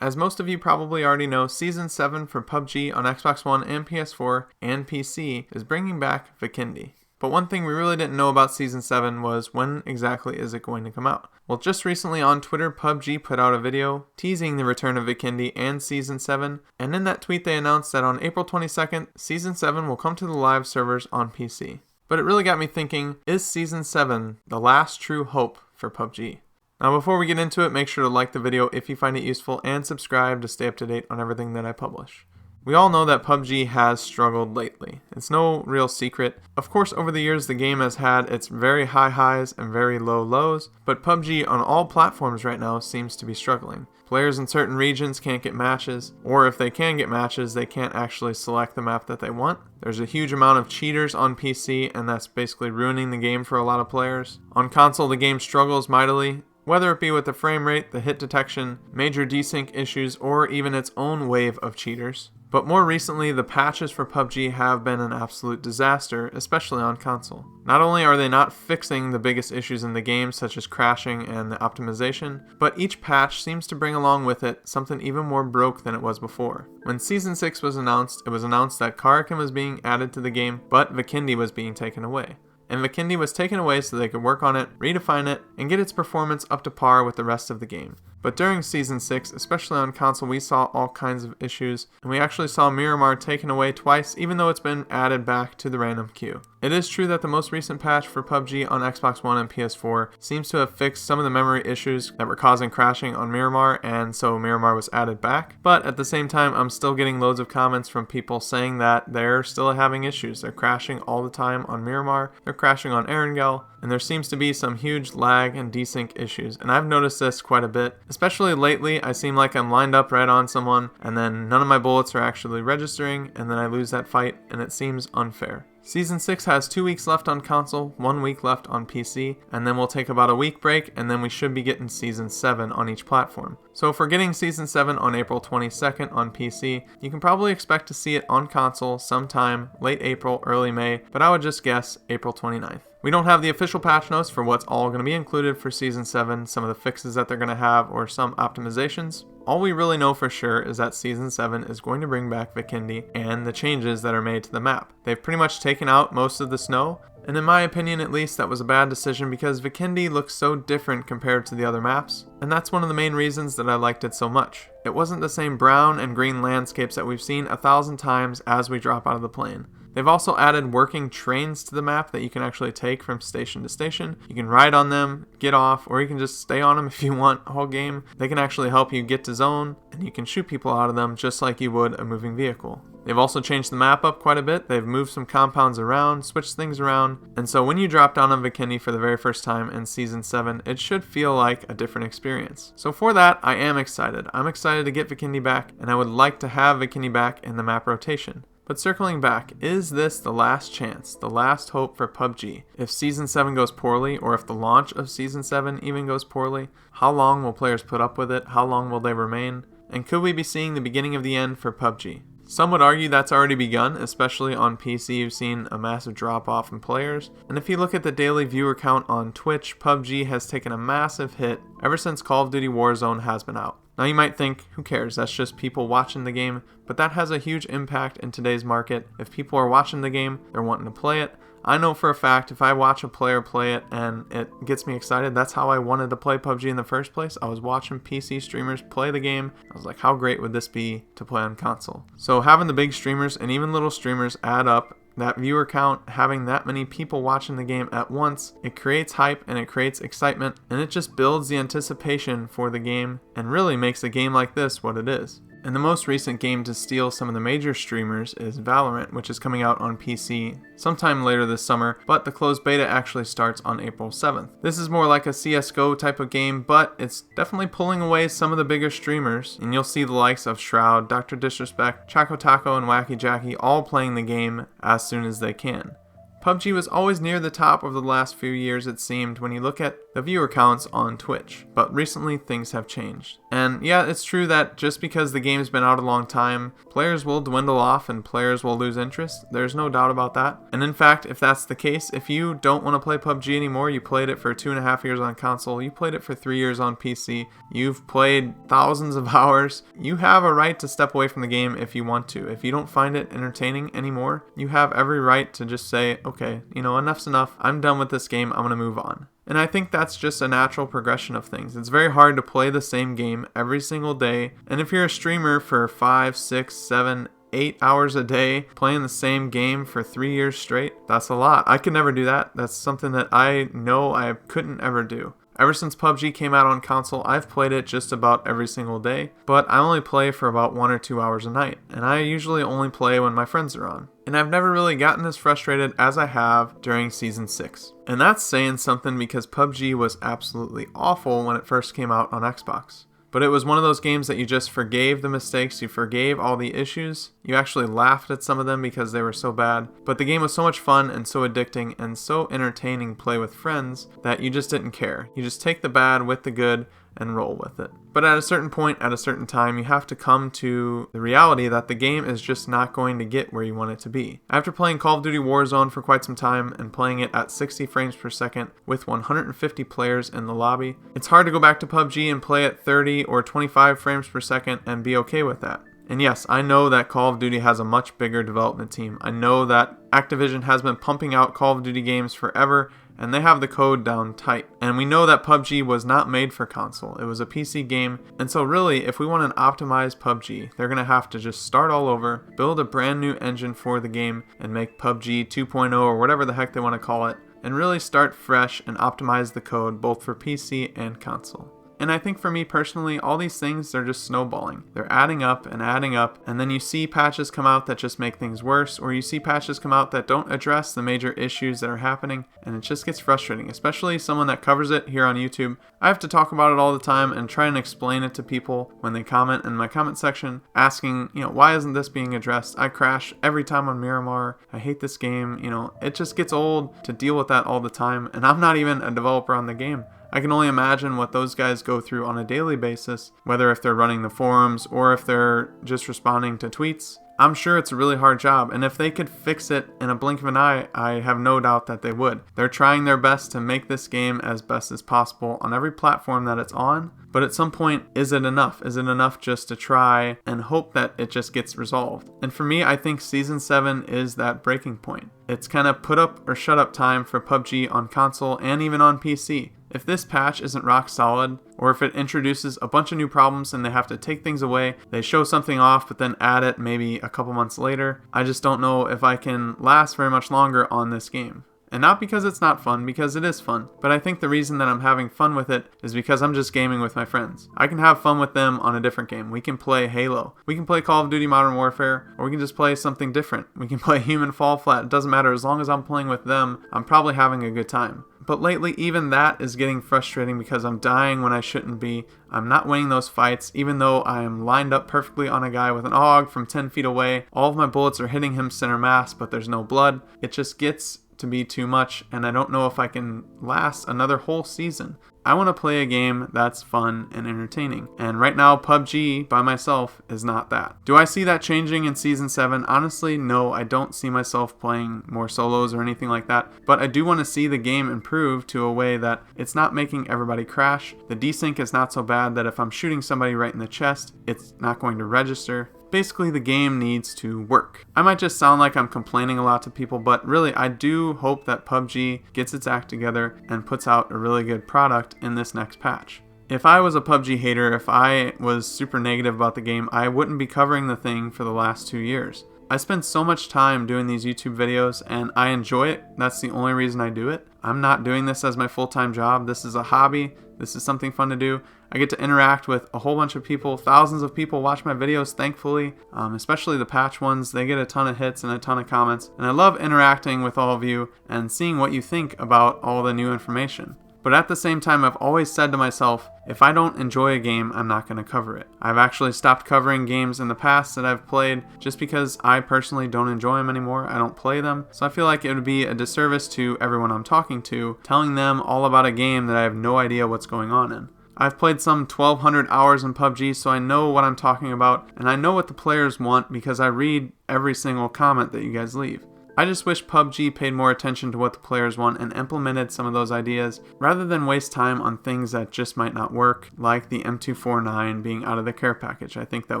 As most of you probably already know, Season 7 for PUBG on Xbox One and PS4 and PC is bringing back Vikendi. But one thing we really didn't know about Season 7 was when exactly is it going to come out. Well, just recently on Twitter, PUBG put out a video teasing the return of Vikendi and Season 7, and in that tweet they announced that on April 22nd, Season 7 will come to the live servers on PC. But it really got me thinking, is Season 7 the last true hope for PUBG? Now before we get into it, make sure to like the video if you find it useful and subscribe to stay up to date on everything that I publish. We all know that PUBG has struggled lately. It's no real secret. Of course, over the years the game has had its very high highs and very low lows, but PUBG on all platforms right now seems to be struggling. Players in certain regions can't get matches, or if they can get matches, they can't actually select the map that they want. There's a huge amount of cheaters on PC, and that's basically ruining the game for a lot of players. On console, the game struggles mightily, whether it be with the frame rate, the hit detection, major desync issues, or even its own wave of cheaters. But more recently, the patches for PUBG have been an absolute disaster, especially on console. Not only are they not fixing the biggest issues in the game, such as crashing and the optimization, but each patch seems to bring along with it something even more broke than it was before. When Season 6 was announced, it was announced that Karakin was being added to the game, but Vikendi was being taken away. And Vikendi was taken away so they could work on it, redefine it, and get its performance up to par with the rest of the game. But during Season 6, especially on console, we saw all kinds of issues, and we actually saw Miramar taken away twice, even though it's been added back to the random queue. It is true that the most recent patch for PUBG on Xbox One and PS4 seems to have fixed some of the memory issues that were causing crashing on Miramar, and so Miramar was added back. But at the same time, I'm still getting loads of comments from people saying that they're still having issues. They're crashing all the time on Miramar, they're crashing on Erangel, and there seems to be some huge lag and desync issues, and I've noticed this quite a bit. Especially lately, I seem like I'm lined up right on someone, and then none of my bullets are actually registering, and then I lose that fight, and it seems unfair. Season 6 has 2 weeks left on console, 1 week left on PC, and then we'll take about a week break, and then we should be getting Season 7 on each platform. So if we're getting Season 7 on April 22nd on PC, you can probably expect to see it on console sometime late April, early May, but I would just guess April 29th. We don't have the official patch notes for what's all going to be included for Season 7, some of the fixes that they're going to have, or some optimizations. All we really know for sure is that Season 7 is going to bring back Vikendi and the changes that are made to the map. They've pretty much taken out most of the snow, and in my opinion at least, that was a bad decision because Vikendi looks so different compared to the other maps, and that's one of the main reasons that I liked it so much. It wasn't the same brown and green landscapes that we've seen 1,000 times as we drop out of the plane. They've also added working trains to the map that you can actually take from station to station. You can ride on them, get off, or you can just stay on them if you want the whole game. They can actually help you get to zone, and you can shoot people out of them just like you would a moving vehicle. They've also changed the map up quite a bit. They've moved some compounds around, switched things around, and so when you drop down on Vikendi for the very first time in Season 7, it should feel like a different experience. So for that, I am excited. I'm excited to get Vikendi back, and I would like to have Vikendi back in the map rotation. But circling back, is this the last chance, the last hope for PUBG? If Season 7 goes poorly, or if the launch of Season 7 even goes poorly, how long will players put up with it? How long will they remain? And could we be seeing the beginning of the end for PUBG? Some would argue that's already begun, especially on PC. You've seen a massive drop off in players. And if you look at the daily viewer count on Twitch, PUBG has taken a massive hit ever since Call of Duty Warzone has been out. Now you might think, who cares, that's just people watching the game, but that has a huge impact in today's market. If people are watching the game, they're wanting to play it. I know for a fact if I watch a player play it and it gets me excited, that's how I wanted to play PUBG in the first place. I was watching PC streamers play the game. I was like, how great would this be to play on console? So having the big streamers and even little streamers add up, that viewer count, having that many people watching the game at once, it creates hype and it creates excitement, and it just builds the anticipation for the game and really makes a game like this what it is. And the most recent game to steal some of the major streamers is Valorant, which is coming out on PC sometime later this summer, but the closed beta actually starts on April 7th. This is more like a CSGO type of game, but it's definitely pulling away some of the bigger streamers, and you'll see the likes of Shroud, Dr. Disrespect, Choco Taco, and Wacky Jackie all playing the game as soon as they can. PUBG was always near the top over the last few years, it seemed. When you look at the viewer counts on Twitch, but recently things have changed. And yeah, it's true that just because the game's been out a long time, players will dwindle off and players will lose interest. There's no doubt about that. And in fact, if that's the case, if you don't want to play PUBG anymore, you played it for 2.5 years on console, you played it for 3 years on PC, you've played thousands of hours, you have a right to step away from the game if you want to. If you don't find it entertaining anymore, you have every right to just say, okay, enough's enough, I'm done with this game, I'm going to move on. And I think that's just a natural progression of things. It's very hard to play the same game every single day. And if you're a streamer for 5, 6, 7, 8 hours a day playing the same game for 3 years straight, that's a lot. I could never do that. That's something that I know I couldn't ever do. Ever since PUBG came out on console, I've played it just about every single day, but I only play for about 1 or 2 hours a night, and I usually only play when my friends are on. And I've never really gotten as frustrated as I have during Season 6. And that's saying something because PUBG was absolutely awful when it first came out on Xbox. But it was one of those games that you just forgave the mistakes, you forgave all the issues, you actually laughed at some of them because they were so bad, but the game was so much fun and so addicting and so entertaining to play with friends that you just didn't care. You just take the bad with the good and roll with it. But at a certain point, at a certain time, you have to come to the reality that the game is just not going to get where you want it to be. After playing Call of Duty Warzone for quite some time and playing it at 60 frames per second with 150 players in the lobby, it's hard to go back to PUBG and play at 30 or 25 frames per second and be okay with that. And yes, I know that Call of Duty has a much bigger development team. I know that Activision has been pumping out Call of Duty games forever, and they have the code down tight. And we know that PUBG was not made for console. It was a PC game. And so really, if we want an optimized PUBG, they're going to have to just start all over, build a brand new engine for the game, and make PUBG 2.0 or whatever the heck they want to call it, and really start fresh and optimize the code both for PC and console. And I think for me personally, all these things, they're just snowballing. They're adding up, and then you see patches come out that just make things worse, or you see patches come out that don't address the major issues that are happening, and it just gets frustrating, especially someone that covers it here on YouTube. I have to talk about it all the time and try and explain it to people when they comment in my comment section, asking, why isn't this being addressed? I crash every time on Miramar. I hate this game. It just gets old to deal with that all the time, and I'm not even a developer on the game. I can only imagine what those guys go through on a daily basis, whether if they're running the forums or if they're just responding to tweets. I'm sure it's a really hard job, and if they could fix it in a blink of an eye, I have no doubt that they would. They're trying their best to make this game as best as possible on every platform that it's on, but at some point, is it enough? Is it enough just to try and hope that it just gets resolved? And for me, I think Season 7 is that breaking point. It's kind of put up or shut up time for PUBG on console and even on PC. If this patch isn't rock solid, or if it introduces a bunch of new problems and they have to take things away, they show something off but then add it maybe a couple months later, I just don't know if I can last very much longer on this game. And not because it's not fun, because it is fun, but I think the reason that I'm having fun with it is because I'm just gaming with my friends. I can have fun with them on a different game. We can play Halo, we can play Call of Duty Modern Warfare, or we can just play something different. We can play Human Fall Flat. It doesn't matter. As long as I'm playing with them, I'm probably having a good time. But lately, even that is getting frustrating because I'm dying when I shouldn't be. I'm not winning those fights, even though I am lined up perfectly on a guy with an AUG from 10 feet away. All of my bullets are hitting him center mass, but there's no blood. It just gets to be too much, and I don't know if I can last another whole season. I want to play a game that's fun and entertaining, and right now PUBG by myself is not that. Do I see that changing in Season 7? Honestly, no, I don't see myself playing more solos or anything like that, but I do want to see the game improve to a way that it's not making everybody crash. The desync is not so bad that if I'm shooting somebody right in the chest, it's not going to register. Basically, the game needs to work. I might just sound like I'm complaining a lot to people, but really, I do hope that PUBG gets its act together and puts out a really good product in this next patch. If I was a PUBG hater, if I was super negative about the game, I wouldn't be covering the thing for the last 2 years. I spend so much time doing these YouTube videos and I enjoy it. That's the only reason I do it. I'm not doing this as my full-time job. This is a hobby. This is something fun to do. I get to interact with a whole bunch of people. Thousands of people watch my videos, thankfully, especially the patch ones. They get a ton of hits and a ton of comments. And I love interacting with all of you and seeing what you think about all the new information. But at the same time, I've always said to myself, if I don't enjoy a game, I'm not going to cover it. I've actually stopped covering games in the past that I've played just because I personally don't enjoy them anymore. I don't play them. So I feel like it would be a disservice to everyone I'm talking to, telling them all about a game that I have no idea what's going on in. I've played some 1,200 hours in PUBG, so I know what I'm talking about, and I know what the players want because I read every single comment that you guys leave. I just wish PUBG paid more attention to what the players want and implemented some of those ideas, rather than waste time on things that just might not work, like the M249 being out of the care package. I think that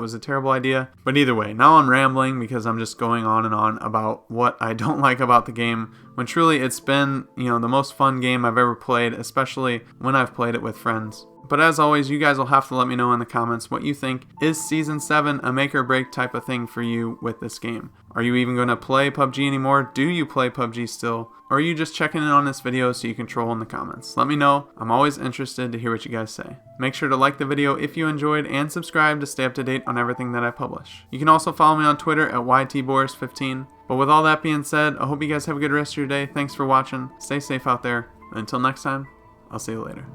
was a terrible idea. But either way, now I'm rambling because I'm just going on and on about what I don't like about the game, when truly it's been, the most fun game I've ever played, especially when I've played it with friends. But as always, you guys will have to let me know in the comments what you think. Is Season 7 a make or break type of thing for you with this game? Are you even going to play PUBG anymore? Do you play PUBG still? Or are you just checking in on this video so you can troll in the comments? Let me know. I'm always interested to hear what you guys say. Make sure to like the video if you enjoyed and subscribe to stay up to date on everything that I publish. You can also follow me on Twitter at YTBoris15. But with all that being said, I hope you guys have a good rest of your day. Thanks for watching. Stay safe out there. And until next time, I'll see you later.